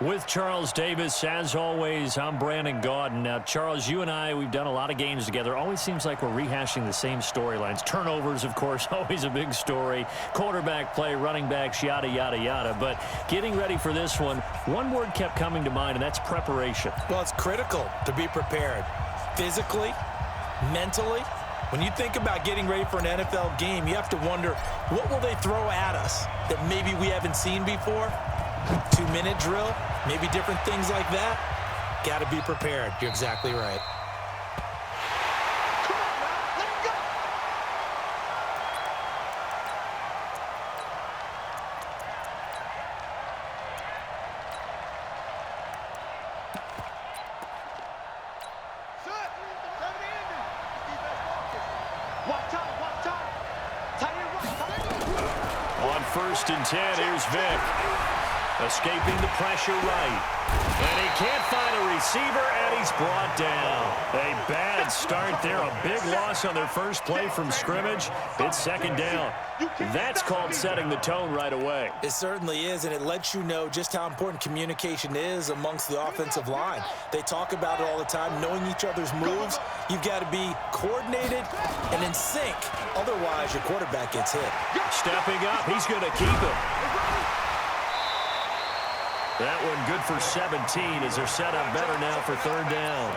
With Charles Davis, as always, I'm Brandon Gaudin. Now, Charles, you and I, we've done a lot of games together. Always seems like we're rehashing the same storylines. Turnovers, of course, always a big story. Quarterback play, running backs, yada, yada, yada. But getting ready for this one word kept coming to mind, and that's preparation. Well, it's critical to be prepared. Physically, mentally. When you think about getting ready for an NFL game, you have to wonder, what will they throw at us that maybe we haven't seen before? 2-minute drill, maybe different things like that. Got to be prepared. You're exactly right. On 1st and 10, here's Vic. Escaping the pressure right. And he can't find a receiver, and he's brought down. A bad start there. A big loss on their first play from scrimmage. It's 2nd down. That's called setting the tone right away. It certainly is, and it lets you know just how important communication is amongst the offensive line. They talk about it all the time, knowing each other's moves. You've got to be coordinated and in sync. Otherwise, your quarterback gets hit. Stepping up, he's going to keep it. That one good for 17 as they're set up better now for 3rd down.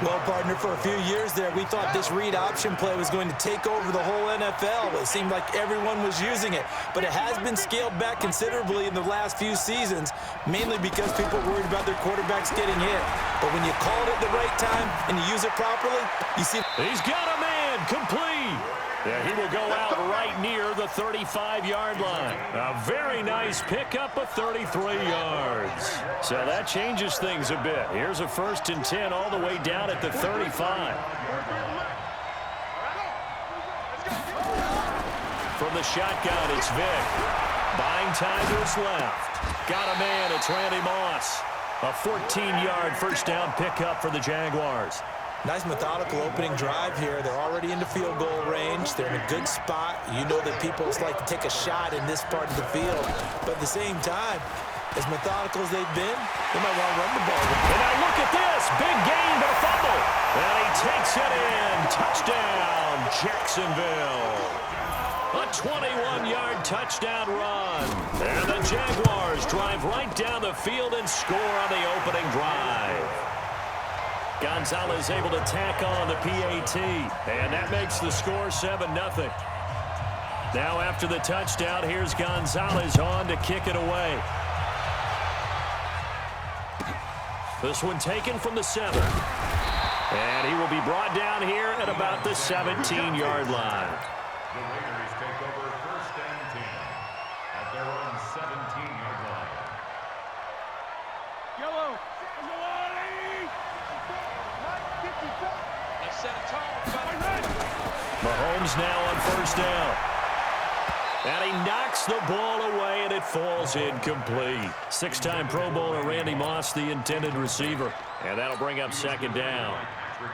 Well, partner, for a few years there, we thought this read option play was going to take over the whole NFL. It seemed like everyone was using it, but it has been scaled back considerably in the last few seasons, mainly because people are worried about their quarterbacks getting hit. But when you call it at the right time and you use it properly, you see... He's got a man, complete. Yeah, he will go out right near the 35-yard line. A very nice pickup of 33 yards. So that changes things a bit. Here's a 1st and 10 all the way down at the 35. From the shotgun, it's Vic. Buying time to his left. Got a man, it's Randy Moss. A 14-yard 1st down pickup for the Jaguars. Nice methodical opening drive here. They're already into field goal range. They're in a good spot. You know that people just like to take a shot in this part of the field. But at the same time, as methodical as they've been, they might want to run the ball. And now look at this. Big gain, but a fumble. And he takes it in. Touchdown, Jacksonville. A 21-yard touchdown run. And the Jaguars drive right down the field and score on the opening drive. Gonzalez able to tack on the PAT, and that makes the score 7-0. Now after the touchdown, here's Gonzalez on to kick it away. This one taken from the 7. And he will be brought down here at about the 17-yard line. The Raiders take over 1st and 10 at their own 17-yard line. Yellow. Mahomes now on 1st down. And he knocks the ball away, and it falls incomplete. 6-time Pro Bowler Randy Moss, the intended receiver. And that'll bring up 2nd down.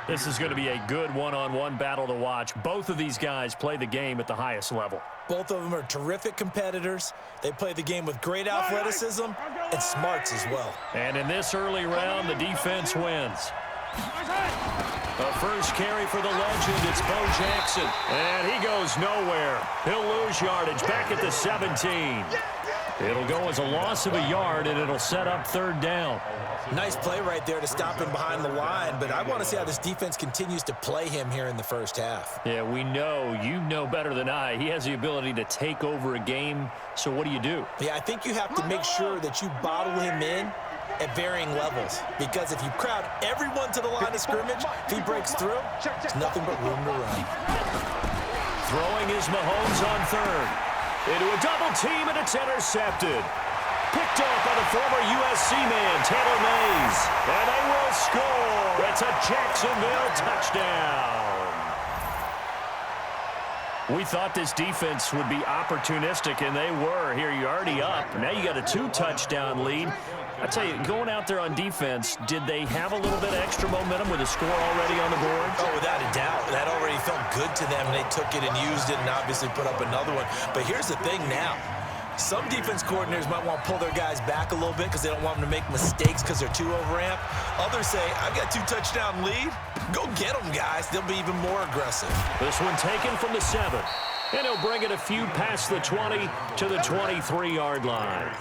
This is going to be a good one-on-one battle to watch. Both of these guys play the game at the highest level. Both of them are terrific competitors. They play the game with great athleticism and smarts as well. And in this early round, the defense wins. The first carry for the legend, it's Bo Jackson. And he goes nowhere. He'll lose yardage back at the 17. It'll go as a loss of a yard, and it'll set up 3rd down. Nice play right there to stop him behind the line, but I want to see how this defense continues to play him here in the 1st half. Yeah, we know, you know better than I, he has the ability to take over a game, so what do you do? Yeah, I think you have to make sure that you bottle him in at varying levels, because if you crowd everyone to the line of scrimmage, if he breaks through, there's nothing but room to run. Throwing is Mahomes on 3rd. Into a double team, and it's intercepted. Picked off by the former USC man, Taylor Mays. And they will score. It's a Jacksonville touchdown. We thought this defense would be opportunistic, and they were. Here, you're already up. Now you got a 2-touchdown lead. I tell you, going out there on defense, did they have a little bit of extra momentum with a score already on the board? Oh, without a doubt. That already felt good to them, and they took it and used it and obviously put up another one. But here's the thing now. Some defense coordinators might want to pull their guys back a little bit because they don't want them to make mistakes because they're too overamped. Others say, I've got 2-touchdown lead. Go get them, guys. They'll be even more aggressive. This one taken from the 7. And he'll bring it a few past the 20 to the 23-yard line.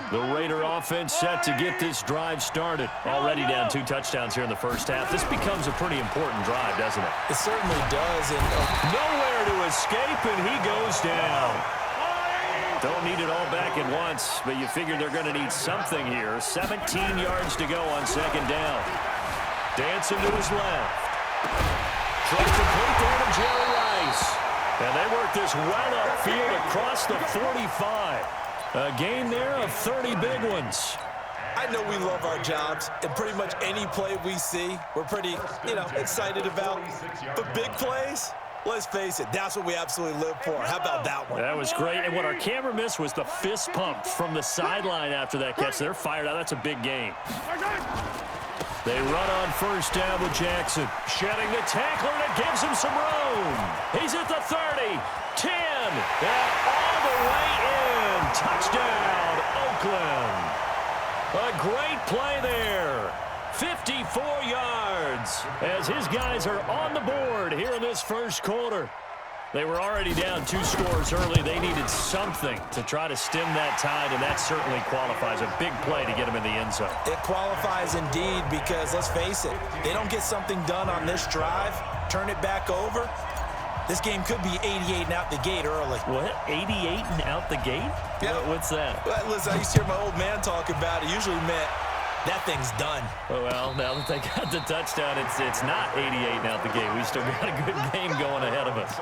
The Raider offense set to get this drive started. Already down 2 touchdowns here in the first half. This becomes a pretty important drive, doesn't it? It certainly does. And nowhere to escape, and he goes down. Don't need it all back at once, but you figure they're going to need something here. 17 yards to go on second down. Dancing to his left. Trying to complete there to Jerry Rice. And they work this well upfield across the 45. A gain there of 30 big ones. I know we love our jobs, and pretty much any play we see, we're pretty, excited about. But big plays, let's face it, that's what we absolutely live for. How about that one? That was great. And what our camera missed was the fist pump from the sideline after that catch. They're fired out. That's a big gain. They run on first down with Jackson. Shedding the tackler, and it gives him some room. He's at the 30, 10, and all the way in. Touchdown, Oakland. A great play there. 54 yards as his guys are on the board here in this first quarter. They were already down 2 scores early. They needed something to try to stem that tide, and that certainly qualifies. A big play to get them in the end zone. It qualifies indeed because, let's face it, they don't get something done on this drive, turn it back over, this game could be 88 and out the gate early. What? 88 and out the gate? Yeah. What's that? Well, listen, I used to hear my old man talk about it. Usually meant that thing's done. Well, now that they got the touchdown, it's not 88 and out the gate. We still got a good game going ahead of us.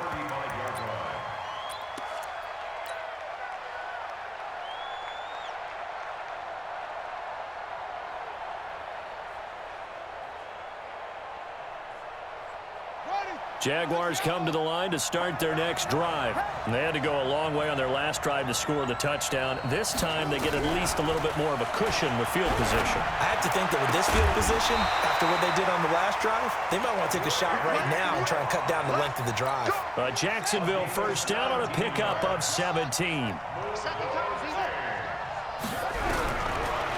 Jaguars come to the line to start their next drive. And they had to go a long way on their last drive to score the touchdown. This time they get at least a little bit more of a cushion with field position. I have to think that with this field position, after what they did on the last drive, they might want to take a shot right now and try and cut down the length of the drive. Jacksonville first down on a pickup of 17.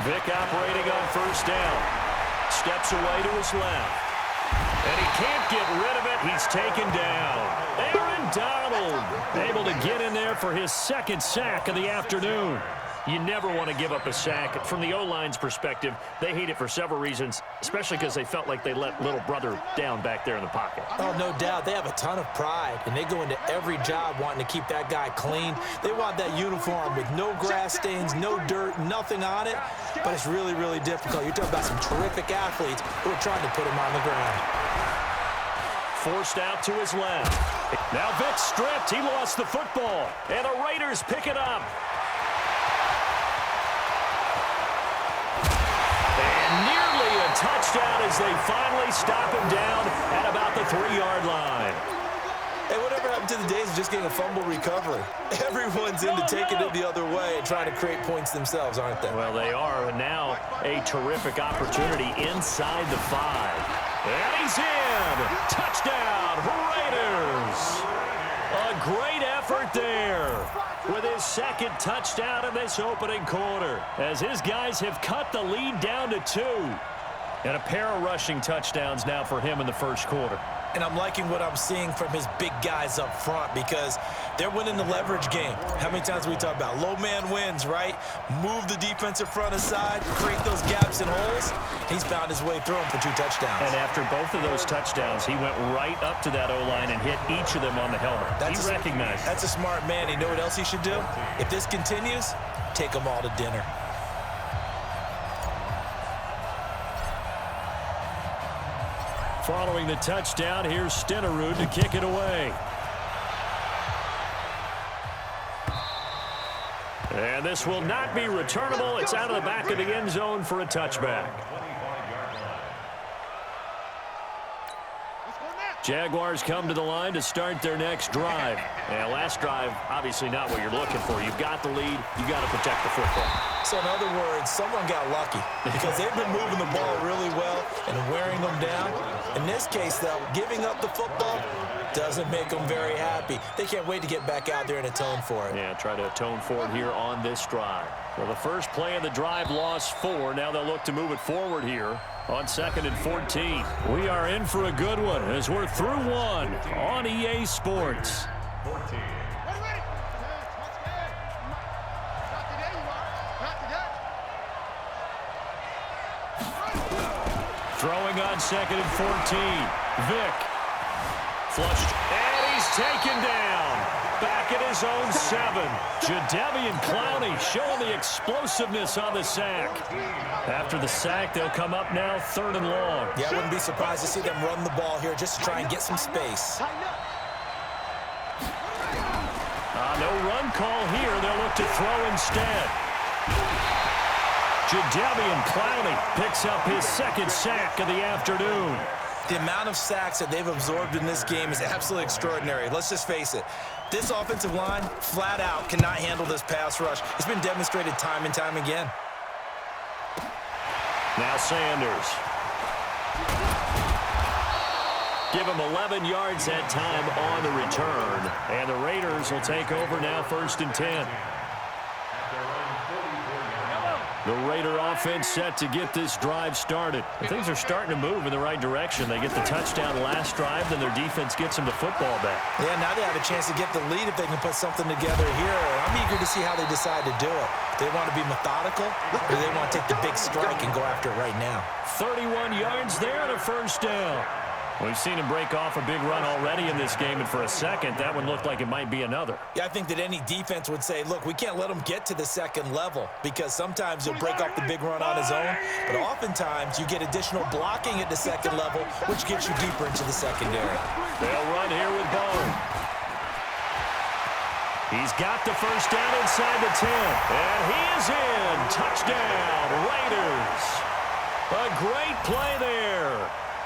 Vick operating on first down. Steps away to his left. And he can't get rid of it. He's taken down. Aaron Donald able to get in there for his second sack of the afternoon. You never want to give up a sack. From the O-line's perspective, they hate it for several reasons, especially because they felt like they let little brother down back there in the pocket. Oh, no doubt. They have a ton of pride, and they go into every job wanting to keep that guy clean. They want that uniform with no grass stains, no dirt, nothing on it, but it's really, really difficult. You're talking about some terrific athletes who are trying to put him on the ground. Forced out to his left. Now Vick stripped. He lost the football, and the Raiders pick it up. Nearly a touchdown as they finally stop him down at about the 3-yard line. Hey, whatever happened to the days of just getting a fumble recovery? Everyone's into taking it the other way and trying to create points themselves, aren't they? Well, they are, and now a terrific opportunity inside the 5. And he's in! Touchdown, Raiders! A great effort there with his second touchdown in this opening quarter, as his guys have cut the lead down to 2. And a pair of rushing touchdowns now for him in the first quarter. And I'm liking what I'm seeing from his big guys up front because they're winning the leverage game. How many times we talk about low man wins, right? Move the defensive front aside, create those gaps and holes. He's found his way through them for 2 touchdowns. And after both of those touchdowns, he went right up to that O-line and hit each of them on the helmet. He recognized. That's a smart man. You know what else he should do? If this continues, take them all to dinner. Following the touchdown, here's Stenerud to kick it away. And this will not be returnable. It's out of the back of the end zone for a touchback. Jaguars come to the line to start their next drive. And last drive, obviously not what you're looking for. You've got the lead. You've got to protect the football. So in other words, someone got lucky because they've been moving the ball really well and wearing them down. In this case, though, giving up the football doesn't make them very happy. They can't wait to get back out there and atone for it. Yeah, try to atone for it here on this drive. Well, the first play of the drive lost 4. Now they'll look to move it forward here on 2nd and 14. We are in for a good one as we're through one on EA Sports. 14. Throwing on 2nd and 14. Vick. Flushed. And he's taken down. Back at his own 7. Jadeveon Clowney showing the explosiveness on the sack. After the sack, they'll come up now 3rd and long. Yeah, I wouldn't be surprised to see them run the ball here just to try and get some space. No run call here. They'll look to throw instead. Jadeveon Clowney picks up his 2nd sack of the afternoon. The amount of sacks that they've absorbed in this game is absolutely extraordinary. Let's just face it. This offensive line, flat out, cannot handle this pass rush. It's been demonstrated time and time again. Now Sanders. Give him 11 yards that time on the return. And the Raiders will take over now 1st and 10. The Raider offense set to get this drive started. And things are starting to move in the right direction. They get the touchdown last drive, then their defense gets them the football back. Yeah, now they have a chance to get the lead if they can put something together here. I'm eager to see how they decide to do it. Do they want to be methodical, or do they want to take the big strike and go after it right now? 31 yards there and a 1st down. We've seen him break off a big run already in this game, and for a second, that one looked like it might be another. Yeah, I think that any defense would say, look, we can't let him get to the 2nd level because sometimes he'll break off the big run on his own, but oftentimes you get additional blocking at the 2nd level, which gets you deeper into the secondary. They'll run here with Bone. He's got the 1st down inside the 10, and he is in. Touchdown, Raiders. A great play there.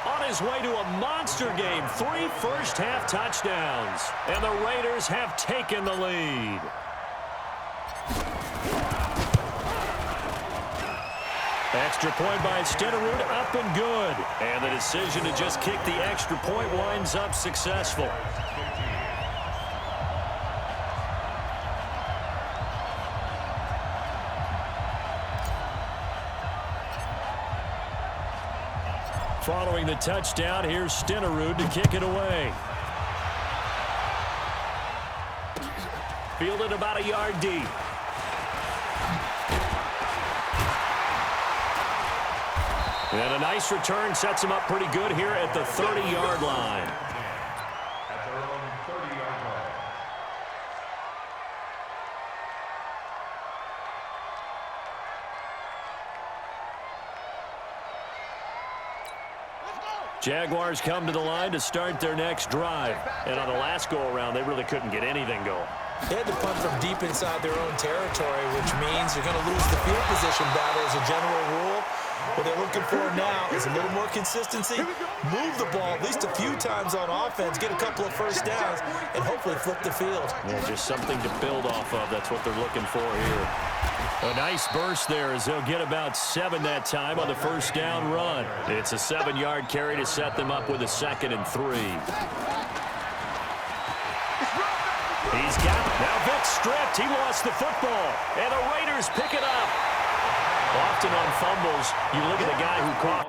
On his way to a monster game, 3 first-half touchdowns. And the Raiders have taken the lead. Extra point by Stenerud, up and good. And the decision to just kick the extra point winds up successful. Following the touchdown, here's Stenerud to kick it away. Fielded about a yard deep. And a nice return sets him up pretty good here at the 30-yard line. At their own 30-yard line. Jaguars come to the line to start their next drive. And on the last go-around, they really couldn't get anything going. They had to punt from deep inside their own territory, which means you're going to lose the field position battle as a general rule. What they're looking for now is a little more consistency, move the ball at least a few times on offense, get a couple of 1st downs, and hopefully flip the field. Yeah, just something to build off of. That's what they're looking for here. A nice burst there as they'll get about 7 that time on the 1st down run. It's a 7-yard carry to set them up with a 2nd and 3. He's got it. Now Vick stripped. He lost the football. And the Raiders pick it up. Often on fumbles, you look at the guy who caught